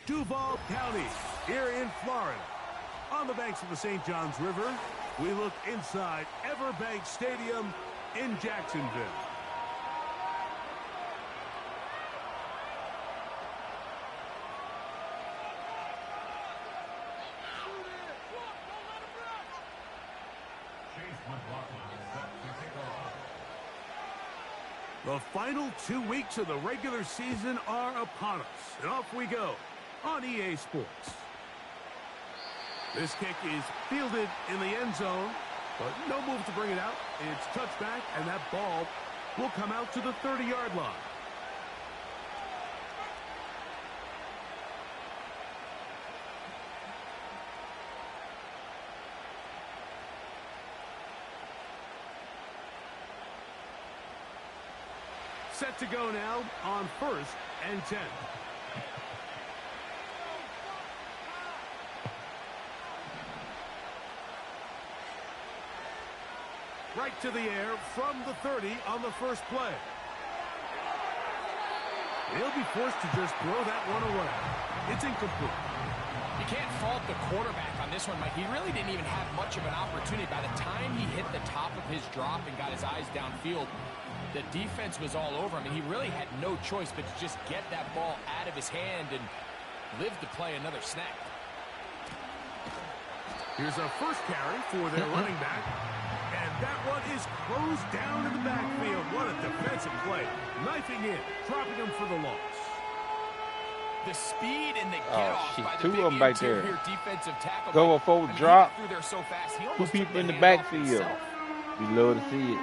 Duval County, here in Florida. On the banks of the St. Johns River, we look inside Everbank Stadium in Jacksonville. The final 2 weeks of the regular season are upon us, and off we go on EA Sports. This kick is fielded in the end zone, but no move to bring it out. It's touched back, and that ball will come out to the 30-yard line. Set to go now on 1st and 10. Right to the air from the 30 on the first play. He'll be forced to just throw that one away. It's incomplete. You can't fault the quarterback on this one, Mike. He really didn't even have much of an opportunity. By the time he hit the top of his drop and got his eyes downfield, the defense was all over him, and he really had no choice but to just get that ball out of his hand and live to play another snap. Here's a first carry for their running back, and that one is closed down in the backfield. What a defensive play. Knifing in, dropping him for the loss. The speed and the get-off by the two of them back there. Defensive tackle. Go a forward drop. Through there so fast, he two people in the backfield. We love to see it.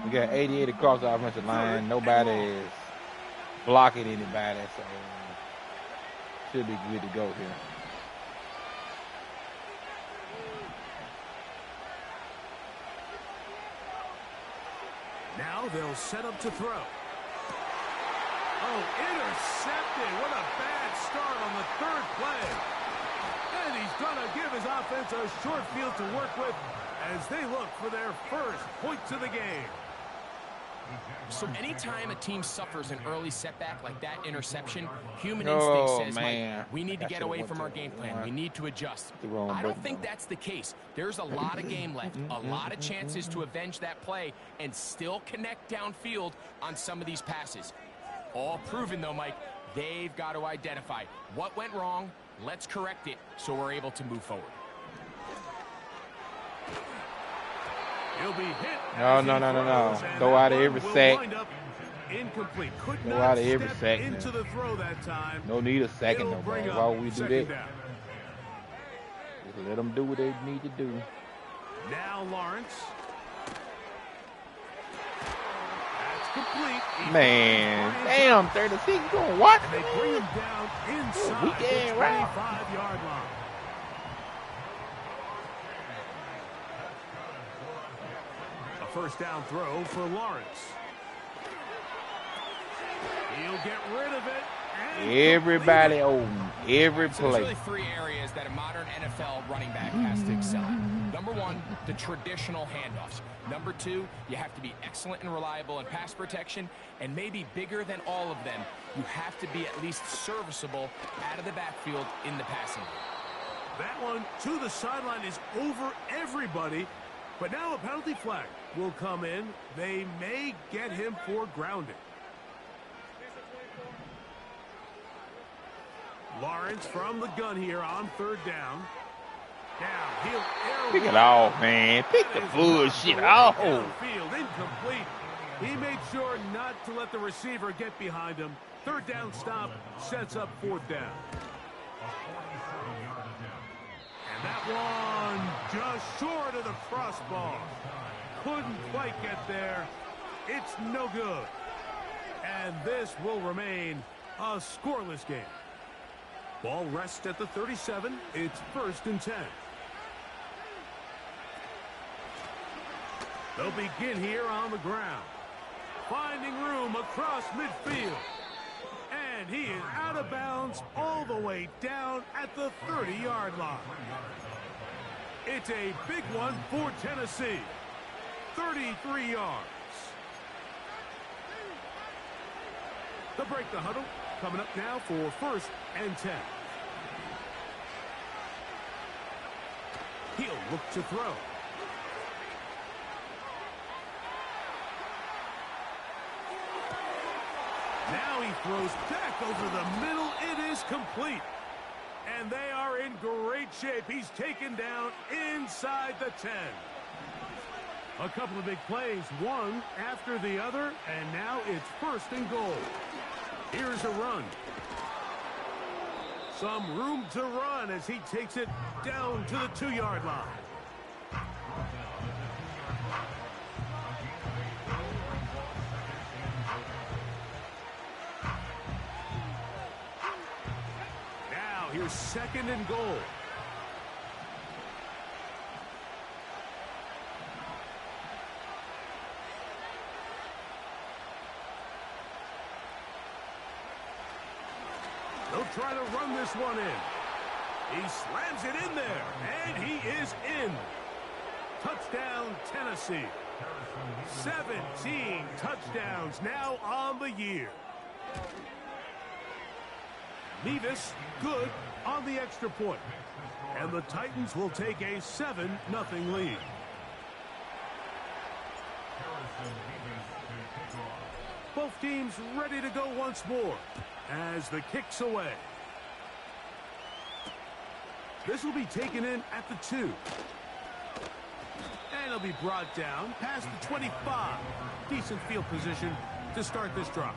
We got 88 across the offensive line. Nobody is blocking anybody, so should be good to go here. Now they'll set up to throw. Oh, intercepted. What a bad start on the 3rd play. And he's going to give his offense a short field to work with as they look for their first points of the game. So anytime a team suffers an early setback like that interception, human instinct says, Mike, we need to get away from our game plan. We need to adjust. I don't think that's the case. There's a lot of game left, a lot of chances to avenge that play and still connect downfield on some of these passes. All proven, though, Mike, they've got to identify what went wrong. Let's correct it so we're able to move forward. He'll be hit. No. Go out of every sack. Incomplete. Go out of every sack. Into the throw that time. No need a second no more. Why would we do that? Just let them do what they need to do. Now Lawrence. That's complete. Man, damn, 36. You gonna watch and they bring him down inside the 25-yard line. First down throw for Lawrence. He'll get rid of it. Everybody open. Every play. So there's really 3 areas that a modern NFL running back has to excel in. Number 1, the traditional handoffs. Number 2, you have to be excellent and reliable in pass protection. And maybe bigger than all of them, you have to be at least serviceable out of the backfield in the passing game. That one to the sideline is over everybody. But now a penalty flag will come in. They may get him for grounding. Lawrence from the gun here on 3rd down. Now he'll pick it off, man. Pick the bullshit off. Field incomplete. He made sure not to let the receiver get behind him. 3rd down stop sets up 4th down. That one just short of the crossbar. Couldn't quite get there. It's no good. And this will remain a scoreless game. Ball rests at the 37. It's 1st and 10. They'll begin here on the ground. Finding room across midfield. And he is out of bounds all the way down at the 30-yard line. It's a big one for Tennessee. 33 yards. To break the huddle, Coming up now for 1st and 10. He'll look to throw. Now he throws back over the middle. It is complete. And they are in great shape. He's taken down inside the 10. A couple of big plays, one after the other, and now it's 1st and goal. Here's a run. Some room to run as he takes it down to the 2-yard line. Now here's 2nd and goal. They'll try to run this one in. He slams it in there, and he is in. Touchdown, Tennessee. 17 touchdowns now on the year. Nevis good on the extra point. And the Titans will take a 7-0 lead. Both teams ready to go once more as the kick's away. This will be taken in at the 2. And it'll be brought down past the 25. Decent field position to start this drive.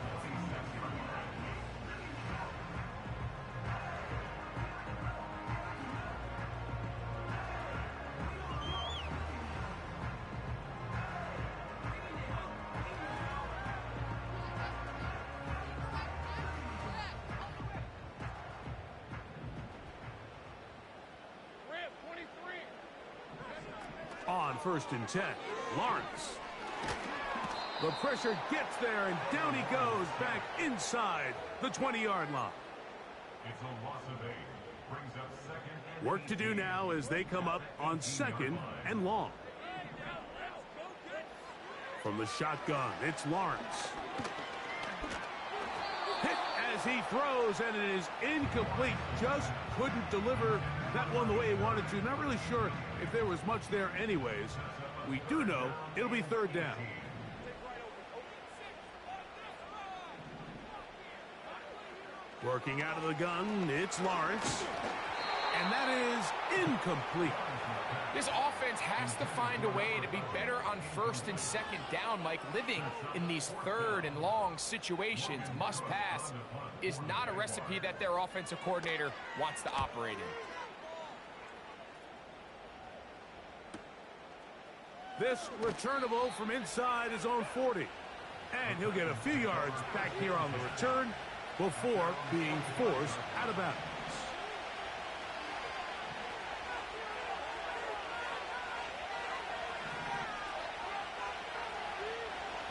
On 1st and 10, Lawrence. The pressure gets there, and down he goes back inside the 20-yard line. It's a loss of 8. Brings up 2nd. Work to do now as they come up on 2nd and long. From the shotgun, it's Lawrence. Hit as he throws, and it is incomplete. Just couldn't deliver that one the way he wanted to. Not really sure if there was much there anyways. We do know it'll be 3rd down. Working out of the gun, it's Lawrence. And that is incomplete. This offense has to find a way to be better on 1st and 2nd down, Mike. Living in these 3rd and long situations, must pass, is not a recipe that their offensive coordinator wants to operate in. This returnable from inside his own 40. And he'll get a few yards back here on the return before being forced out of bounds.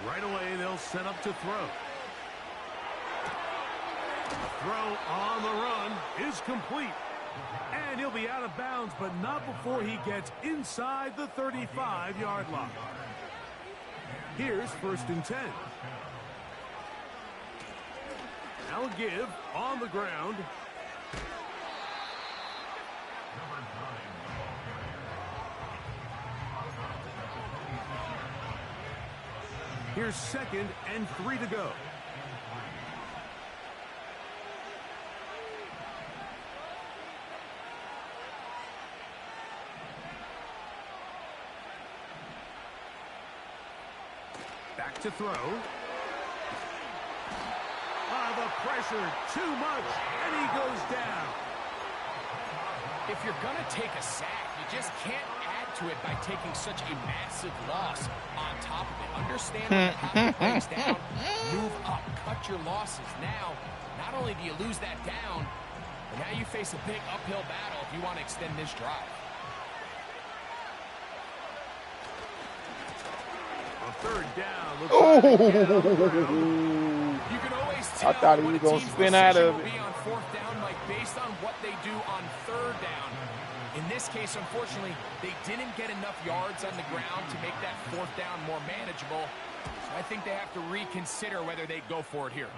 Right away, they'll set up to throw. Throw on the run is complete. And he'll be out of bounds, but not before he gets inside the 35-yard line. Here's 1st and 10. Now a give on the ground. Here's 2nd and 3 to go. Back to throw. The pressure, too much, and he goes down. If you're going to take a sack, you just can't add to it by taking such a massive loss on top of it. Understand when the pocket breaks down, move up, cut your losses. Now, not only do you lose that down, but now you face a big uphill battle if you want to extend this drive. A 3rd down. Looks You can always tell I thought he was going to spin out of it. Be on 4th down, like based on what they do on 3rd down. In this case, unfortunately, they didn't get enough yards on the ground to make that 4th down more manageable. So I think they have to reconsider whether they go for it here.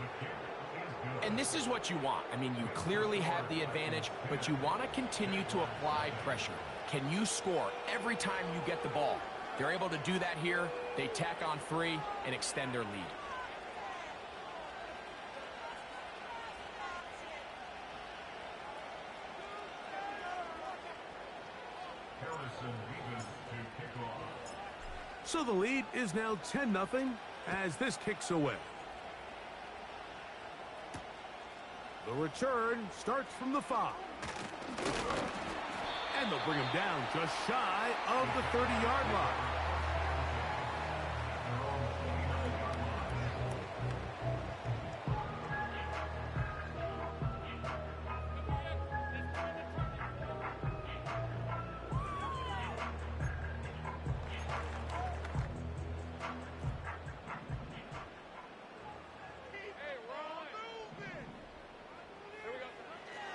And this is what you want. I mean, you clearly have the advantage, but you want to continue to apply pressure. Can you score every time you get the ball? They're able to do that here. They tack on 3 and extend their lead. So the lead is now 10-0 as this kicks away. The return starts from the 5. And they'll bring him down just shy of the 30-yard line.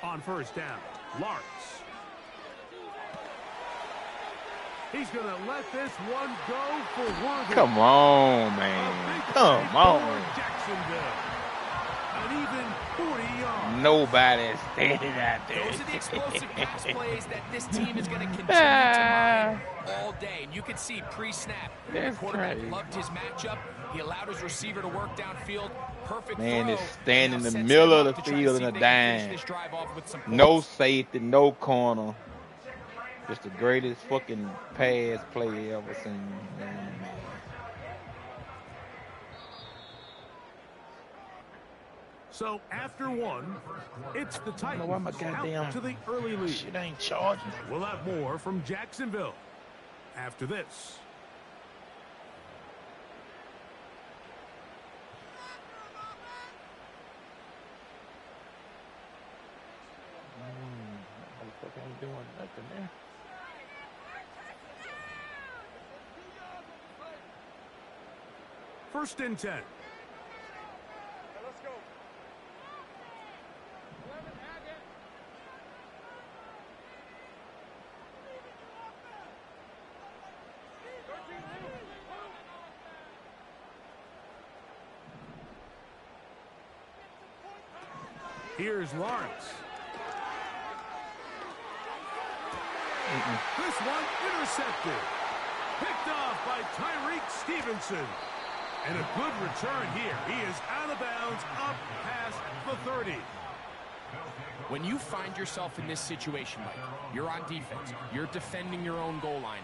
On first down, Lawrence. He's going to let this one go for Worthy. Come on, man. Come on. Jacksonville. An even 40 yards. Nobody's standing out there. Those are the explosive pass plays that this team is going to continue to mine all day. And you can see pre-snap, the quarterback loved his matchup. He allowed his receiver to work downfield. Perfect man throw. is standing in the middle of the field in a dime. No safety, no corner. Just the greatest fucking pass play ever seen. So after one, it's the Titans why my goddamn out to the early lead. Shit ain't charging. We'll have more from Jacksonville after this. Ain't doing nothing there. First and 10. Let's go. Here's Lawrence. This one intercepted. Picked off by Tyreek Stevenson. And a good return here. He is out of bounds up past the 30. When you find yourself in this situation, Mike, you're on defense, you're defending your own goal line,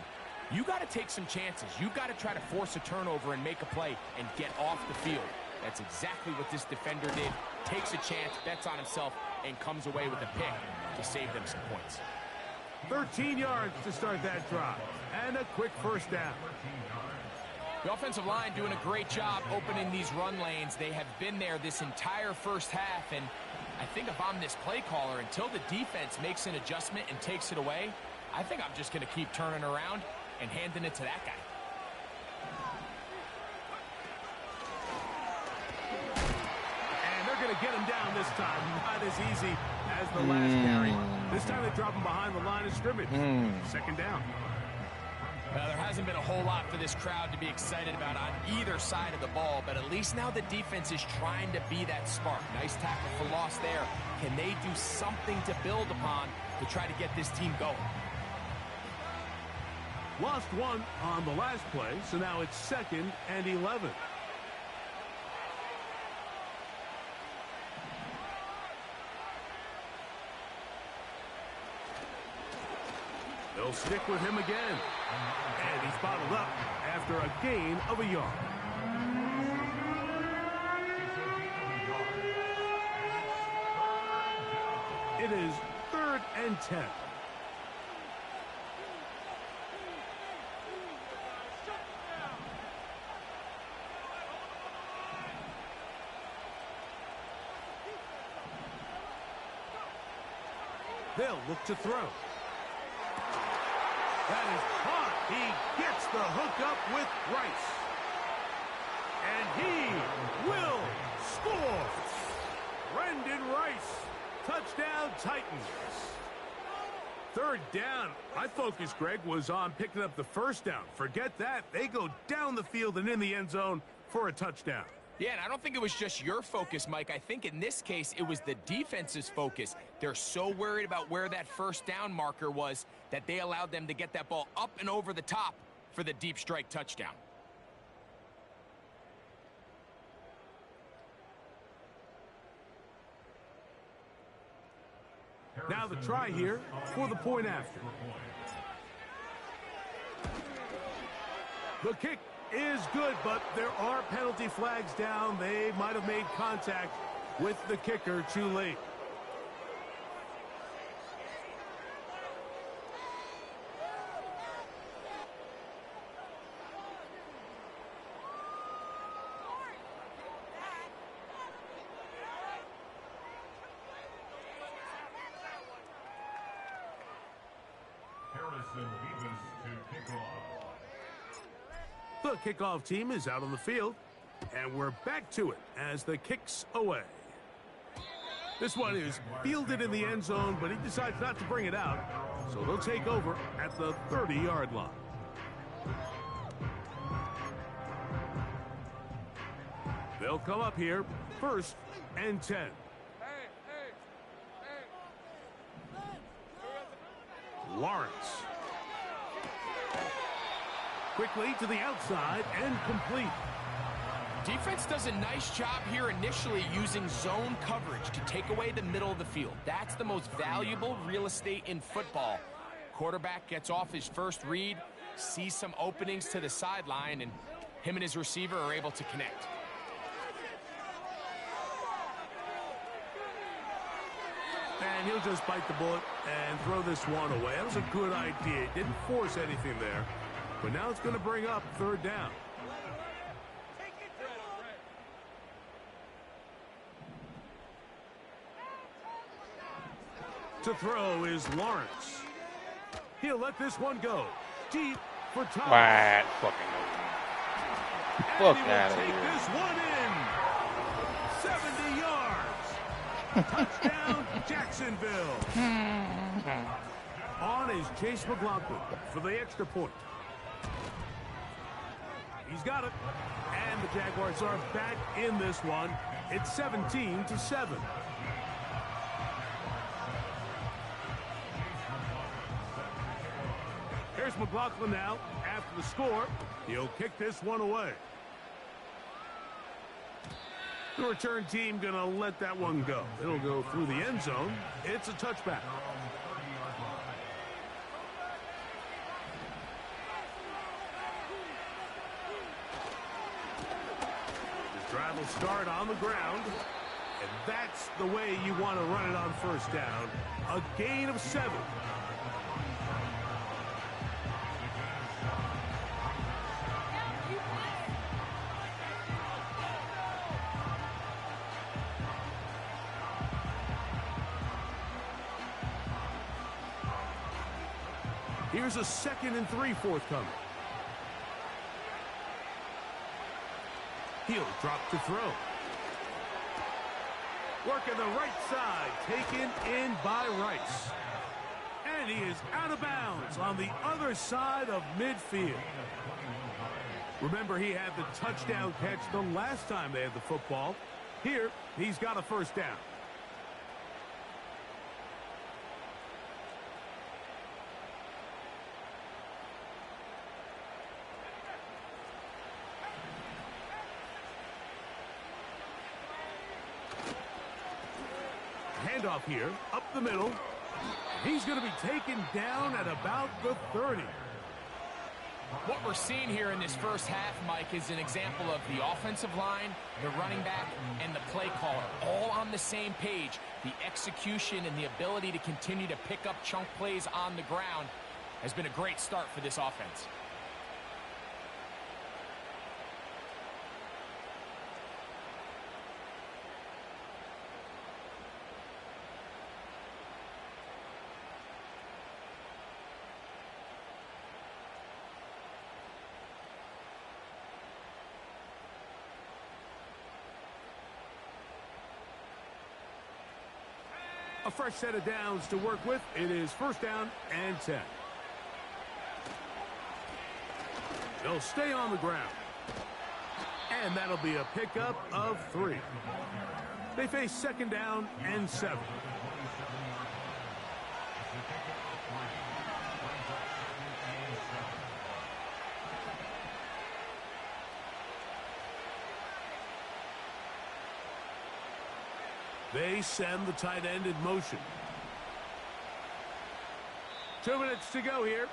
you got to take some chances. You got to try to force a turnover and make a play and get off the field. That's exactly what this defender did. Takes a chance, bets on himself, and comes away with a pick to save them some points. 13 yards to start that drive. And a quick first down. The offensive line doing a great job opening these run lanes. They have been there this entire first half, and I think if I'm this play caller, until the defense makes an adjustment and takes it away, I think I'm just going to keep turning around and handing it to that guy. And they're going to get him down this time. Not as easy as the last carry. This time they drop him behind the line of scrimmage. Second down. Well, there hasn't been a whole lot for this crowd to be excited about on either side of the ball, but at least now the defense is trying to be that spark. Nice tackle for loss there. Can they do something to build upon to try to get this team going? Lost one on the last play, so now it's 2nd and 11. They'll stick with him again. And he's bottled up after a gain of a yard. It is 3rd and 10. They'll look to throw. That is caught. He gets the hook up with Rice. And he will score. Brendan Rice. Touchdown, Titans. 3rd down. My focus, Greg, was on picking up the first down. Forget that. They go down the field and in the end zone for a touchdown. Yeah, and I don't think it was just your focus, Mike. I think in this case, it was the defense's focus. They're so worried about where that first down marker was that they allowed them to get that ball up and over the top for the deep strike touchdown. Now the try here for the point after. The kick is good, but there are penalty flags down. They might have made contact with the kicker too late. The kickoff team is out on the field, and we're back to it as the kick's away. This one is fielded in the end zone, but he decides not to bring it out, so they'll take over at the 30-yard line. They'll come up here, 1st and 10. Lawrence. Quickly to the outside and complete. Defense does a nice job here initially using zone coverage to take away the middle of the field. That's the most valuable real estate in football. Quarterback gets off his first read, sees some openings to the sideline, and him and his receiver are able to connect. And he'll just bite the bullet and throw this one away. That was a good idea. He didn't force anything there. But now it's going to bring up 3rd down. To throw is Lawrence. He'll let this one go. Deep for Thomas. What? Fucking fuck out of take here. This one in. 70 yards. Touchdown, Jacksonville. On is Chase McLaughlin for the extra point. He's got it. And the Jaguars are back in this one. It's 17-7. Here's McLaughlin now. After the score, he'll kick this one away. The return team going to let that one go. It'll go through the end zone. It's a touchback. Drive will start on the ground, and that's the way you want to run it on 1st down. A gain of 7. Here's a 2nd and 3 forthcoming. He'll drop to throw. Working the right side, taken in by Rice. And he is out of bounds on the other side of midfield. Remember, he had the touchdown catch the last time they had the football. Here, he's got a 1st down. Handoff here, up the middle. He's going to be taken down at about the 30. What we're seeing here in this first half, Mike, is an example of the offensive line, the running back, and the play caller all on the same page. The execution and the ability to continue to pick up chunk plays on the ground has been a great start for this offense. A fresh set of downs to work with. It is 1st down and 10. They'll stay on the ground. And that'll be a pickup of 3. They face 2nd down and 7. They send the tight end in motion. 2 minutes to go here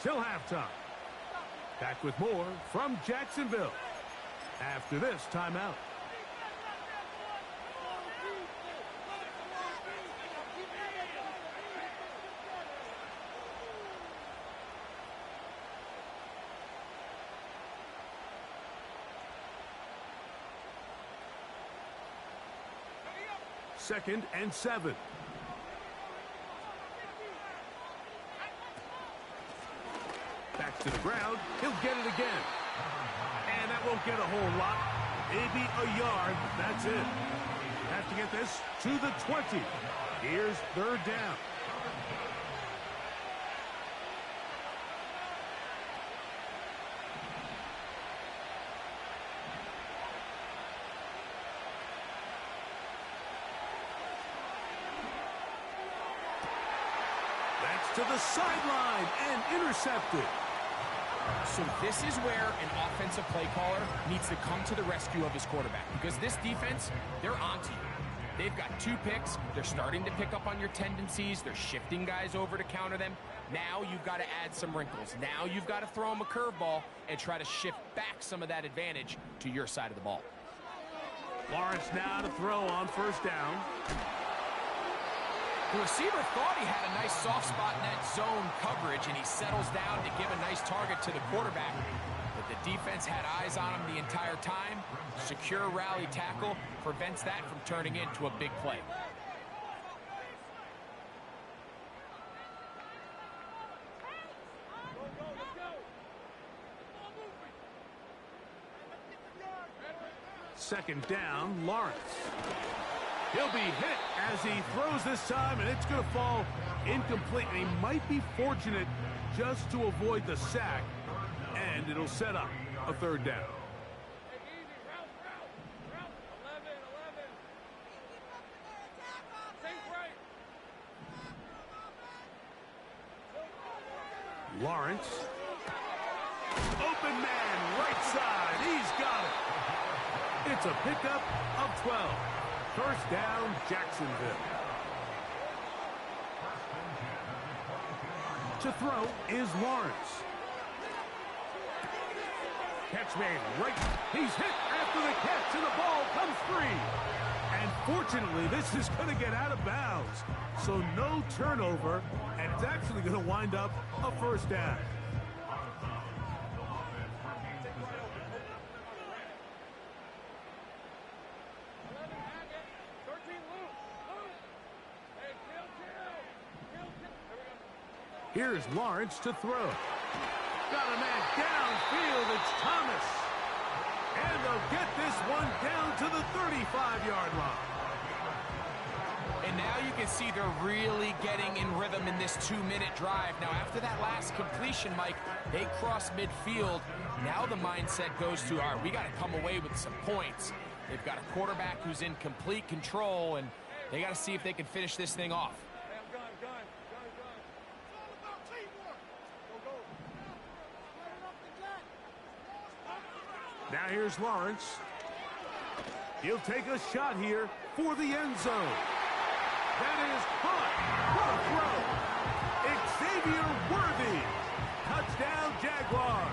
till halftime. Back with more from Jacksonville after this timeout. Second and 7. Back to the ground. He'll get it again. And that won't get a whole lot. Maybe a yard. That's it. Have to get this to the 20. Here's 3rd down. To the sideline and intercepted. So this is where an offensive play caller needs to come to the rescue of his quarterback, because this defense, they're onto you. They've got 2 picks. They're starting to pick up on your tendencies. They're shifting guys over to counter them. Now you've got to add some wrinkles. Now you've got to throw them a curveball and try to shift back some of that advantage to your side of the ball. Lawrence now to throw on 1st down. The receiver thought he had a nice soft spot in that zone coverage, and he settles down to give a nice target to the quarterback. But the defense had eyes on him the entire time. Secure rally tackle prevents that from turning into a big play. Second down, Lawrence. He'll be hit as he throws this time, and it's going to fall incomplete. And he might be fortunate just to avoid the sack, and it'll set up a 3rd down. Lawrence. Open man, right side. He's got it. It's a pickup of 12. 1st down, Jacksonville. To throw is Lawrence. Catch made right. He's hit after the catch, and the ball comes free. And fortunately, this is going to get out of bounds. So no turnover, and it's actually going to wind up a 1st down. Here's Lawrence to throw. Got a man downfield. It's Thomas. And they'll get this one down to the 35-yard line. And now you can see they're really getting in rhythm in this 2-minute drive. Now, after that last completion, Mike, they cross midfield. Now the mindset goes to, all right, we got to come away with some points. They've got a quarterback who's in complete control, and they got to see if they can finish this thing off. Now here's Lawrence. He'll take a shot here for the end zone. That is caught. What a throw. Xavier Worthy. Touchdown, Jaguars.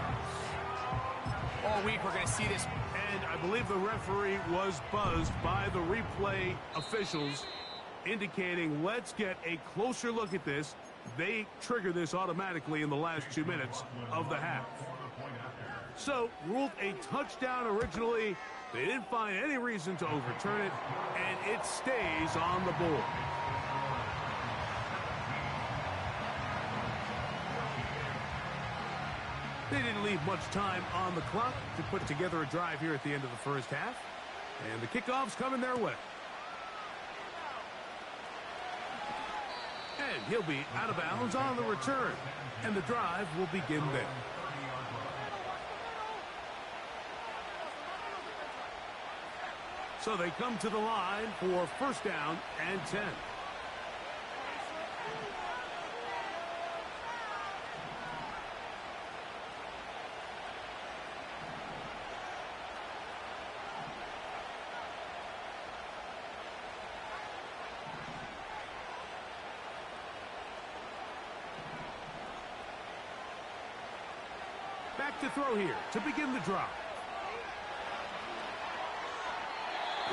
All week we're going to see this. And I believe the referee was buzzed by the replay officials, indicating let's get a closer look at this. They trigger this automatically in the last 2 minutes of the half. So, ruled a touchdown originally. They didn't find any reason to overturn it, and it stays on the board. They didn't leave much time on the clock to put together a drive here at the end of the 1st half. And the kickoff's coming their way. And he'll be out of bounds on the return. And the drive will begin there. So they come to the line for first down and 10. Back to throw here to begin the drive.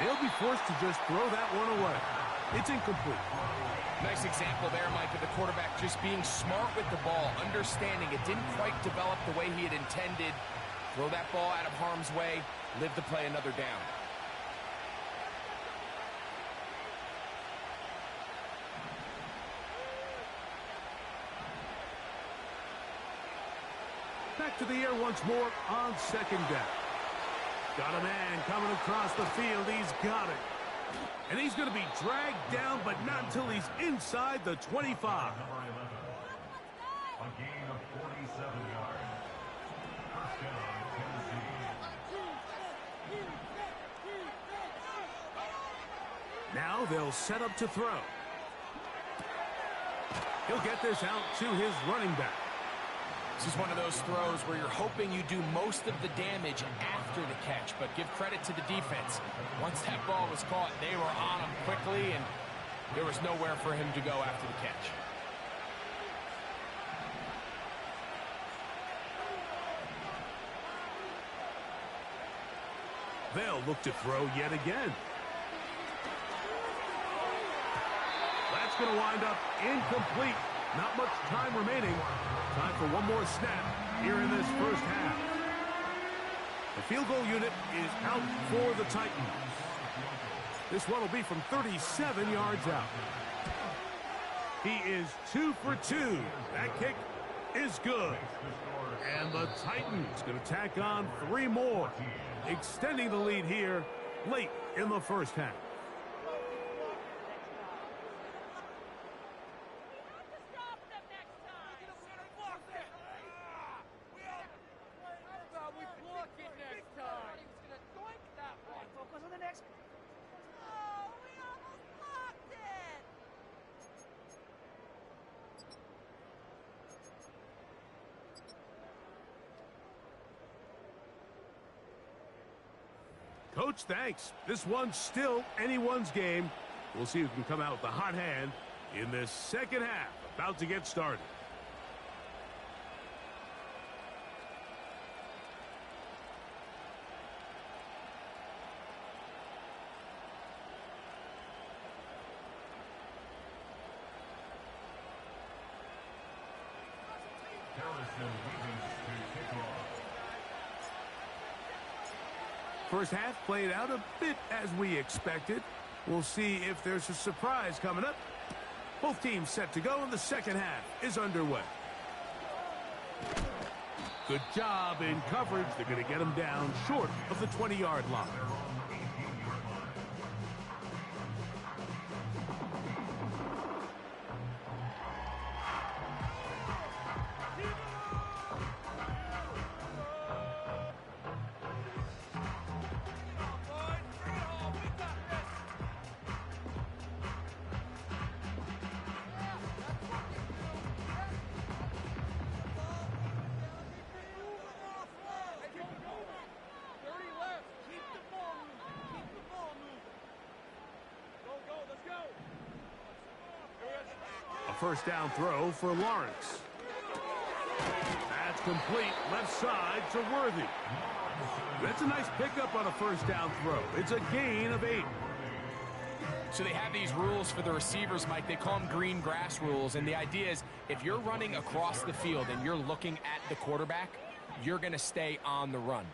They'll be forced to just throw that one away. It's incomplete. Nice example there, Mike, of the quarterback just being smart with the ball, understanding it didn't quite develop the way he had intended. Throw that ball out of harm's way, live to play another down. Back to the air once more on second down. Got a man coming across the field. He's got it. And he's going to be dragged down, but not until he's inside the 25. Number 11. A gain of 47 yards. First down, Tennessee. Now they'll set up to throw. He'll get this out to his running back. This is one of those throws where you're hoping you do most of the damage after the catch, but give credit to the defense. Once that ball was caught, they were on him quickly, and there was nowhere for him to go after the catch. They'll look to throw yet again. That's going to wind up incomplete. Not much time remaining. Time for one more snap here in this first half. The field goal unit is out for the Titans. This one will be from 37 yards out. He is 2 for 2. That kick is good. And the Titans going to tack on 3 more, extending the lead here late in the first half. Coach, thanks. This one's still anyone's game. We'll see who can come out with the hot hand in this second half. About to get started. First half played out a bit as we expected. We'll see if there's a surprise coming up. Both teams set to go, and the second half is underway. Good job in coverage. They're going to get him down short of the 20-yard line. First down throw for Lawrence. That's complete. Left side to Worthy. That's a nice pickup on a first down throw. It's a gain of 8. So they have these rules for the receivers, Mike. They call them green grass rules. And the idea is if you're running across the field and you're looking at the quarterback, you're going to stay on the run.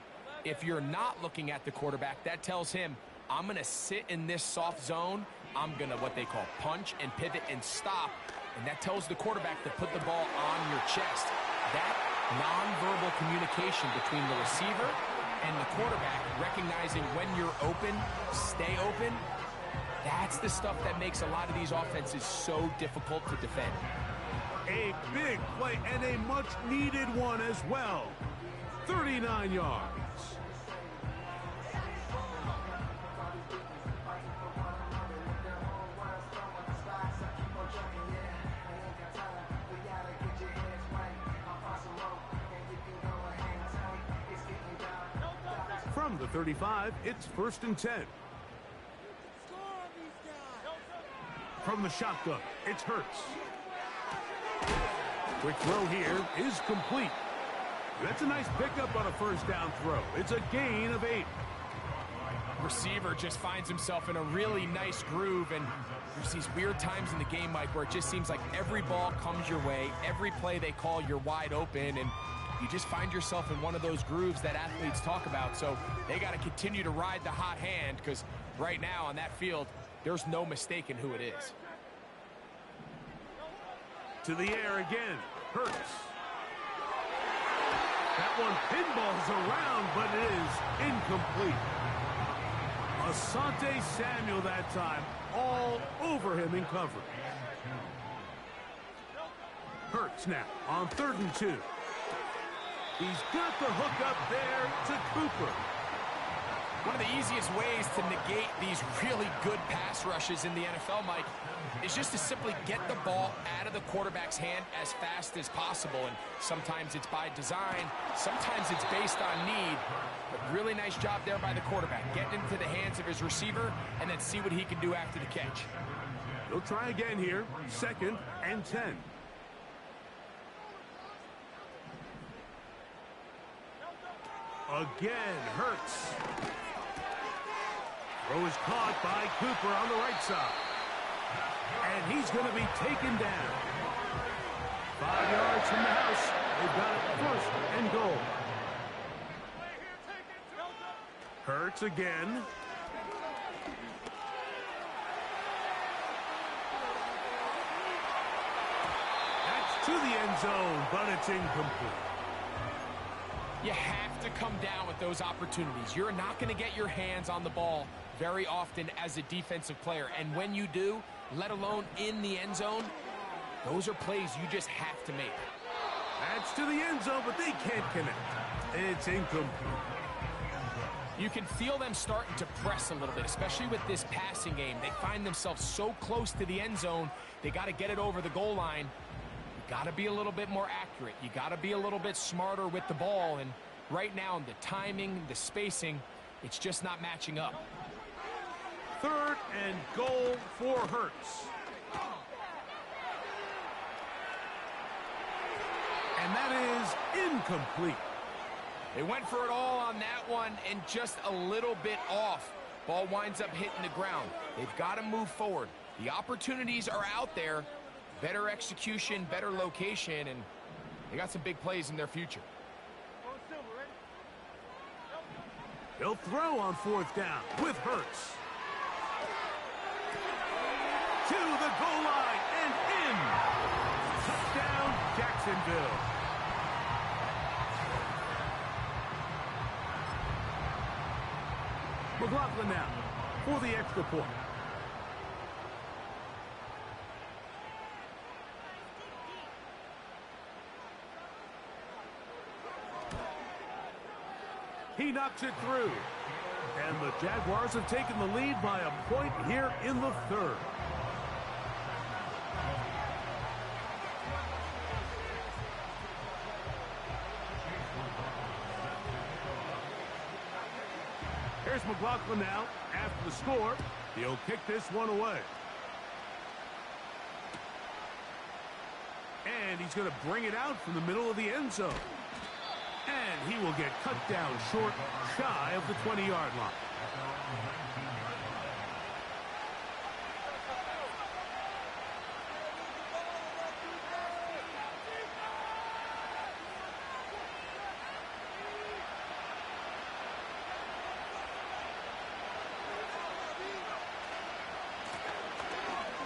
If you're not looking at the quarterback, that tells him, I'm going to sit in this soft zone. I'm going to what they call punch and pivot and stop. And that tells the quarterback to put the ball on your chest. That nonverbal communication between the receiver and the quarterback, recognizing when you're open, stay open, that's the stuff that makes a lot of these offenses so difficult to defend. A big play and a much-needed one as well. 39 yards. From the 35, it's 1st and 10. From the shotgun, it's Hurts. Quick throw here is complete. That's a nice pickup on a first down throw. It's a gain of 8. Receiver just finds himself in a really nice groove, and there's these weird times in the game, Mike, where it just seems like every ball comes your way, every play they call, you're wide open, and you just find yourself in one of those grooves that athletes talk about. So they got to continue to ride the hot hand, because right now on that field, there's no mistaking who it is. To the air again, Hurts. That one pinballs around, but it is incomplete. Asante Samuel that time, all over him in cover. Hurts now on 3rd and 2. He's got the hook up there to Cooper. One of the easiest ways to negate these really good pass rushes in the NFL, Mike, is just to simply get the ball out of the quarterback's hand as fast as possible. And sometimes it's by design, sometimes it's based on need. But really nice job there by the quarterback. Getting into the hands of his receiver and then see what he can do after the catch. He'll try again here. 2nd and 10. Again, Hurts. Throw is caught by Cooper on the right side. And he's going to be taken down. 5 yards from the house. They've got it 1st and goal. Hurts again. That's to the end zone, but it's incomplete. You have to come down with those opportunities. You're not going to get your hands on the ball very often as a defensive player. And when you do, let alone in the end zone, those are plays you just have to make. That's to the end zone, but they can't connect. It's incomplete. You can feel them starting to press a little bit, especially with this passing game. They find themselves so close to the end zone, they got to get it over the goal line. You got to be a little bit more accurate. You got to be a little bit smarter with the ball. And right now, the timing, the spacing, it's just not matching up. 3rd and goal for Hurts. And that is incomplete. They went for it all on that one and just a little bit off. Ball winds up hitting the ground. They've got to move forward. The opportunities are out there. Better execution, better location, and they got some big plays in their future. He'll throw on 4th down with Hurts. To the goal line and in. Touchdown, Jacksonville. McLaughlin now for the extra point. He knocks it through. And the Jaguars have taken the lead by a point here in the 3rd. Here's McLaughlin now. After the score, he'll kick this one away. And he's going to bring it out from the middle of the end zone. And he will get cut down short, shy of the 20-yard line.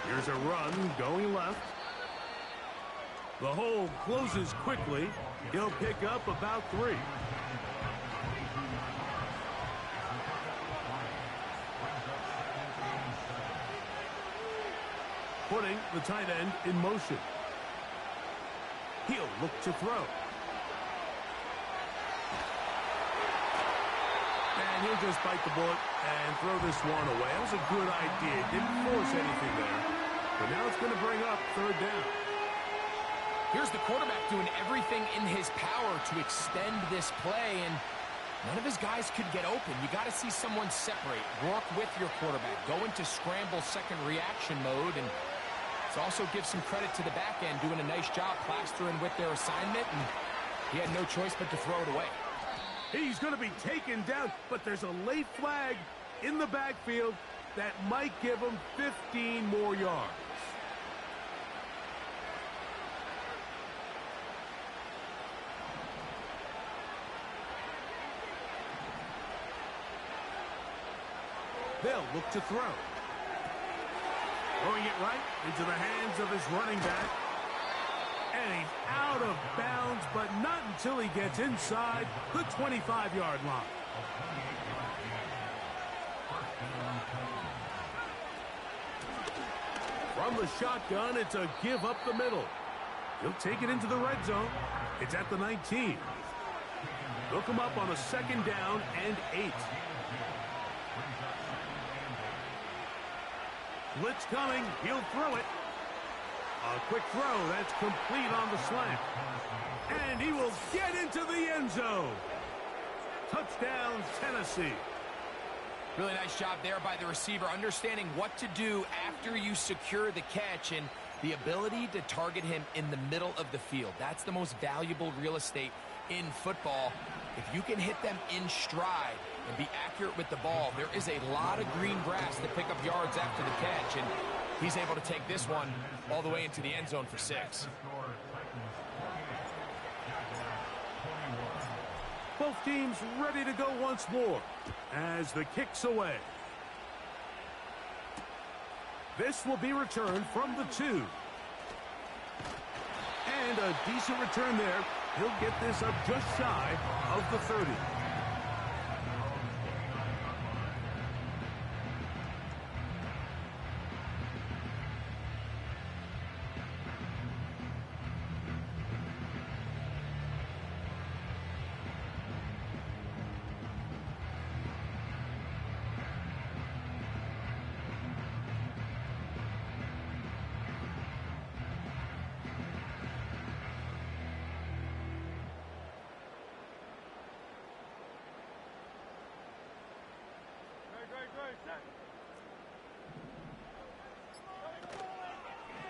Here's a run going left. The hole closes quickly. He'll pick up about 3. Putting the tight end in motion. He'll look to throw. And he'll just bite the bullet and throw this one away. That was a good idea. Didn't force anything there. But now it's going to bring up 3rd down. Here's the quarterback doing everything in his power to extend this play, and None of his guys could get open. You got to see someone separate, work with your quarterback, go into scramble second reaction mode, and it also gives some credit to the back end doing a nice job plastering with their assignment, and he had no choice but to throw it away. He's going to be taken down, but there's a late flag in the backfield that might give him 15 more yards. They'll look to throw. Throwing it right into the hands of his running back. And he's out of bounds, but not until he gets inside the 25-yard line. From the shotgun, it's a give up the middle. He'll take it into the red zone. It's at the 19. They'll come up on a 2nd down and 8. Blitz coming. He'll throw it. A quick throw. That's complete on the slant. And he will get into the end zone. Touchdown, Tennessee. Really nice job there by the receiver, understanding what to do after you secure the catch and the ability to target him in the middle of the field. That's the most valuable real estate in football. If you can hit them in stride and be accurate with the ball, there is a lot of green grass to pick up yards after the catch, and he's able to take this one all the way into the end zone for 6. Both teams ready to go once more as the kick's away. This will be returned from the 2. And a decent return there. He'll get this up just shy of the 30.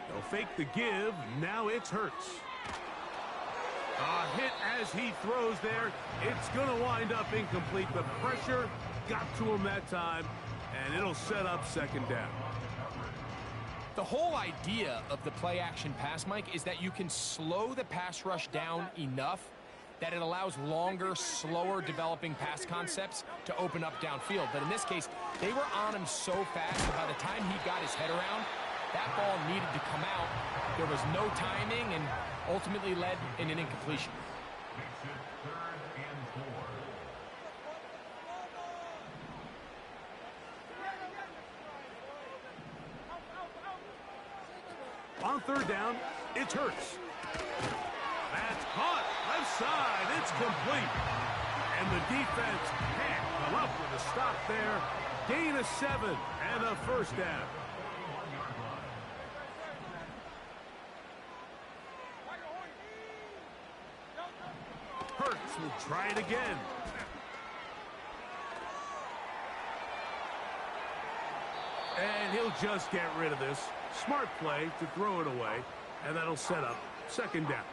They'll fake the give. Now it's Hurts. A hit as he throws there. It's going to wind up incomplete. The pressure got to him that time, and it'll set up 2nd down. The whole idea of the play-action pass, Mike, is that you can slow the pass rush down enough that it allows longer, slower developing pass concepts to open up downfield. But in this case, they were on him so fast that by the time he got his head around, that ball needed to come out. There was no timing and ultimately led in an incompletion. On 3rd down, it's Hurts. That's caught. Left side. It's complete. And the defense can't come up with a stop there. Gain of 7 and a 1st down. Hurts will try it again. And he'll just get rid of this. Smart play to throw it away, and that'll set up 2nd down.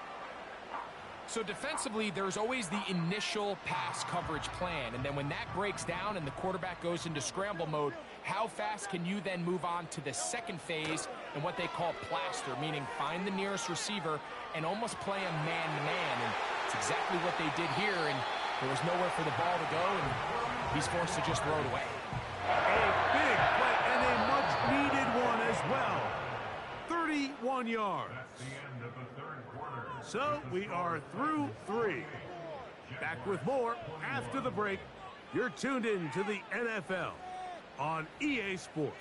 So defensively, there's always the initial pass coverage plan, and then when that breaks down and the quarterback goes into scramble mode, how fast can you then move on to the 2nd phase and what they call plaster, meaning find the nearest receiver and almost play a man-to-man, and it's exactly what they did here, and there was nowhere for the ball to go, and he's forced to just throw it away. A big play and a much-needed one as well. 31 yards. That's the end of the 3rd quarter. So we are through 3. Back with more after the break. You're tuned in to the NFL on EA Sports.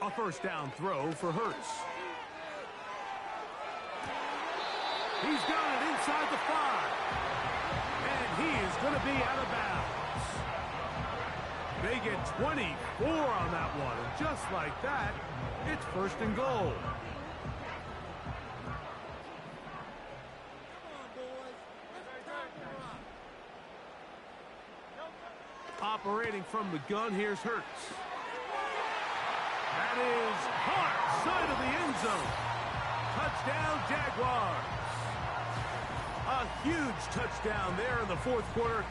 A first down throw for Hurts. He's got it inside the 5. And he is going to be out of bounds. They get 24 on that one. And just like that, it's first and goal. Operating from the gun, here's Hurts. That is caught, side of the end zone. Touchdown, Jaguars. A huge touchdown there in the fourth quarter,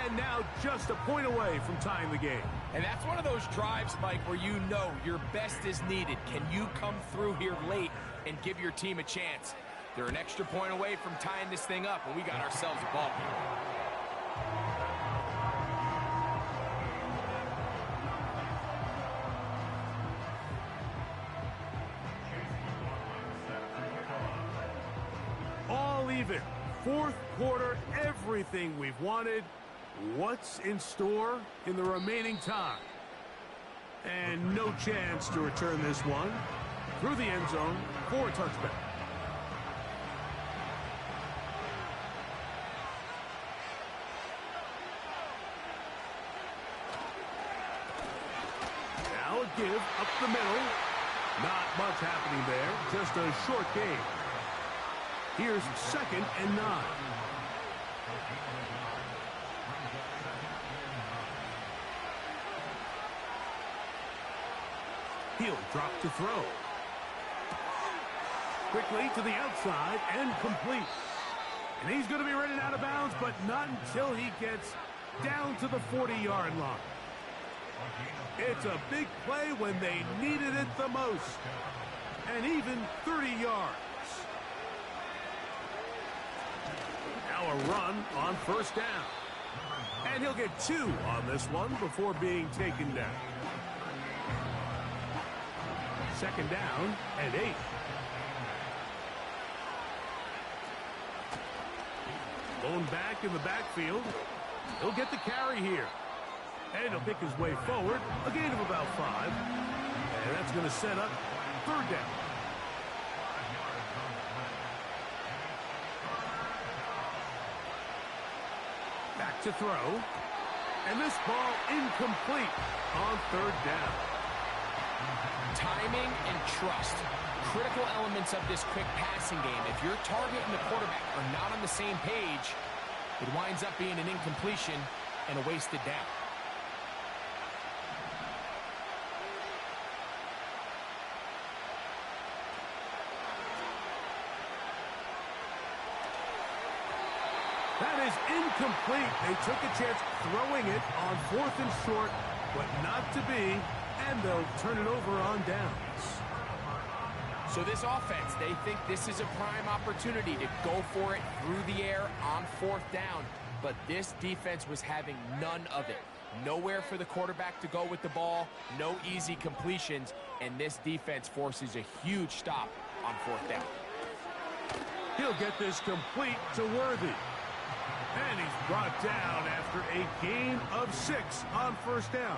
and now just a point away from tying the game. And that's one of those drives, Mike, where you know your best is needed. Can you come through here late and give your team a chance? They're an extra point away from tying this thing up, and we got ourselves a ball game. Even. Fourth quarter, everything we've wanted. What's in store in the remaining time? And no chance to return this one through the end zone for a touchback. Now a give up the middle. Not much happening there. Just a short game. Here's 2nd and 9. He'll drop to throw. Quickly to the outside and complete. And he's going to be running out of bounds, but not until he gets down to the 40-yard line. It's a big play when they needed it the most. And even 30 yards. Now a run on first down. And he'll get 2 on this one before being taken down. 2nd down and 8. Lone back in the backfield. He'll get the carry here. And he'll pick his way forward. A gain of about 5. And that's going to set up 3rd down. Back to throw. And this ball incomplete on 3rd down. Timing and trust. Critical elements of this quick passing game. If your target and the quarterback are not on the same page, it winds up being an incompletion and a wasted down. That is incomplete. They took a chance throwing it on 4th and short, but not to be, and they'll turn it over on downs. So this offense, they think this is a prime opportunity to go for it through the air on 4th down, but this defense was having none of it. Nowhere for the quarterback to go with the ball, no easy completions, and this defense forces a huge stop on 4th down. He'll get this complete to Worthy. And he's brought down after a gain of 6 on 1st down.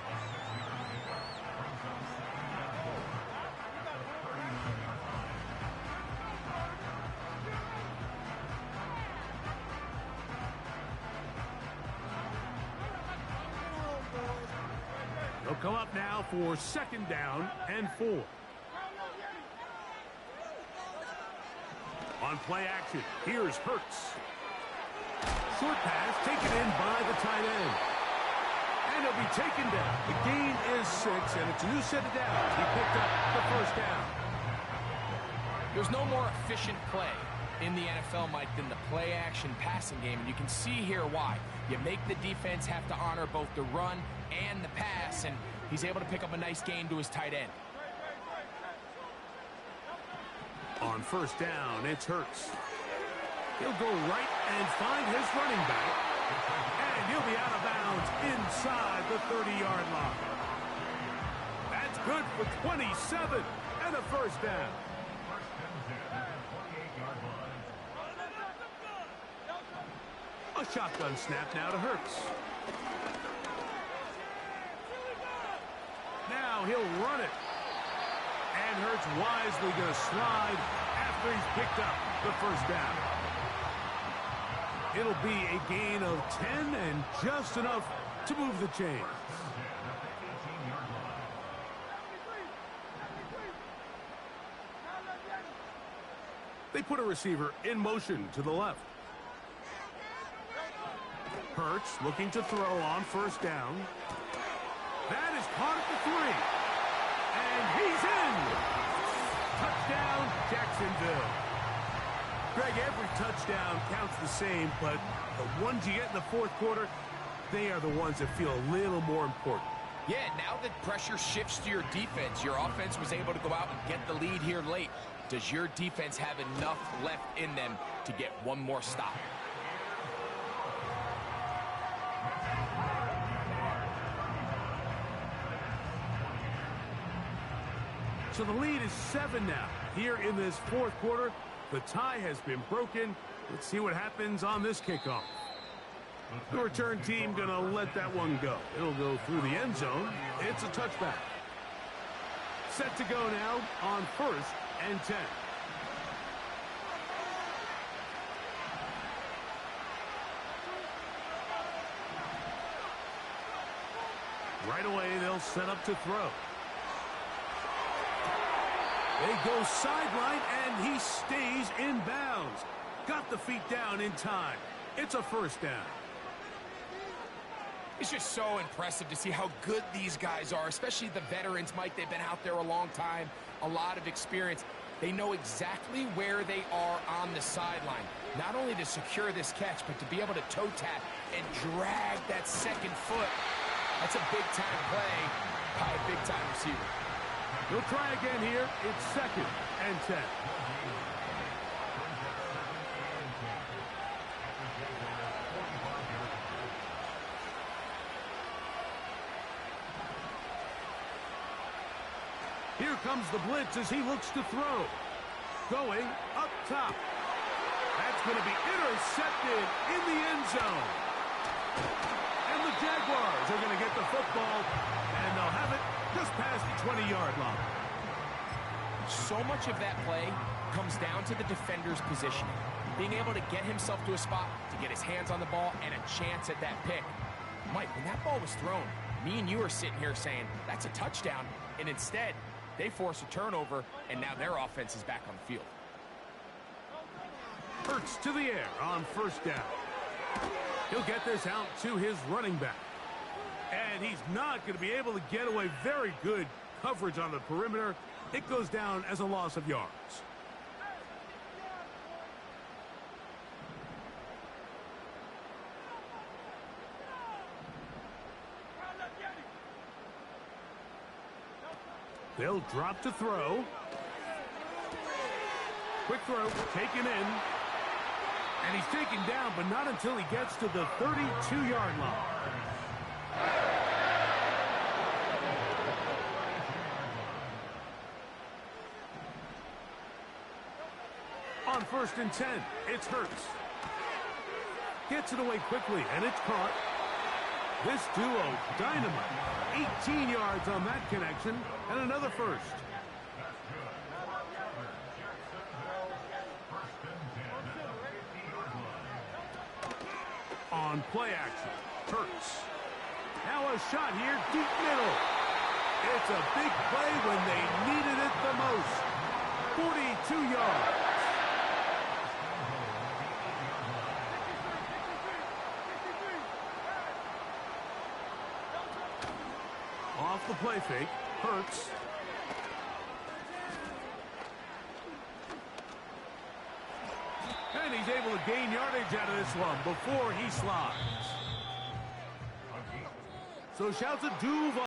They'll come up now for 2nd down and 4. On play action, here's Hurts. Short pass taken in by the tight end. And he'll be taken down. The gain is 6, and it's a new set of downs. He picked up the 1st down. There's no more efficient play in the NFL, Mike, than the play-action passing game. And you can see here why. You make the defense have to honor both the run and the pass, and he's able to pick up a nice gain to his tight end. On 1st down, it's Hurts. He'll go right and find his running back. And he'll be out of bounds inside the 30-yard line. That's good for 27 and a 1st down. A shotgun snap now to Hurts. Now he'll run it. Hurts wisely going to slide after he's picked up the first down. It'll be a gain of 10 and just enough to move the chains. They put a receiver in motion to the left. Hurts looking to throw on first down. That is caught at the 3. And he's in. Touchdown, Jacksonville. Greg, every touchdown counts the same, but the ones you get in the fourth quarter, they are the ones that feel a little more important. Yeah, now that pressure shifts to your defense, your offense was able to go out and get the lead here late. Does your defense have enough left in them to get one more stop? So the lead is 7 now. Here in this fourth quarter, the tie has been broken. Let's see what happens on this kickoff. The return team going to let that one go. It'll go through the end zone. It's a touchback. Set to go now on 1st and 10. Right away, they'll set up to throw. They go sideline, and he stays in bounds. Got the feet down in time. It's a first down. It's just so impressive to see how good these guys are, especially the veterans, Mike. They've been out there a long time, a lot of experience. They know exactly where they are on the sideline, not only to secure this catch, but to be able to toe tap and drag that second foot. That's a big-time play by a big-time receiver. They'll try again here. It's 2nd and 10. Here comes the blitz as he looks to throw. Going up top. That's going to be intercepted in the end zone. And the Jaguars are going to get the football, and they'll have it just past the 20-yard line. So much of that play comes down to the defender's positioning. Being able to get himself to a spot, to get his hands on the ball, and a chance at that pick. Mike, when that ball was thrown, me and you are sitting here saying, that's a touchdown, and instead, they force a turnover, and now their offense is back on the field. Hurts to the air on first down. He'll get this out to his running back. And he's not going to be able to get away. Very good coverage on the perimeter. It goes down as a loss of yards. They'll drop to throw. Quick throw, taken in. And he's taken down, but not until he gets to the 32-yard line. On 1st and 10, it's Hurts. Gets it away quickly, and it's caught. This duo, dynamite. 18 yards on that connection, and another first. On play action, Hurts. Now a shot here, deep middle. It's a big play when they needed it the most. 42 yards. Off the play fake, Hurts. And he's able to gain yardage out of this one before he slides. So shouts a Duval.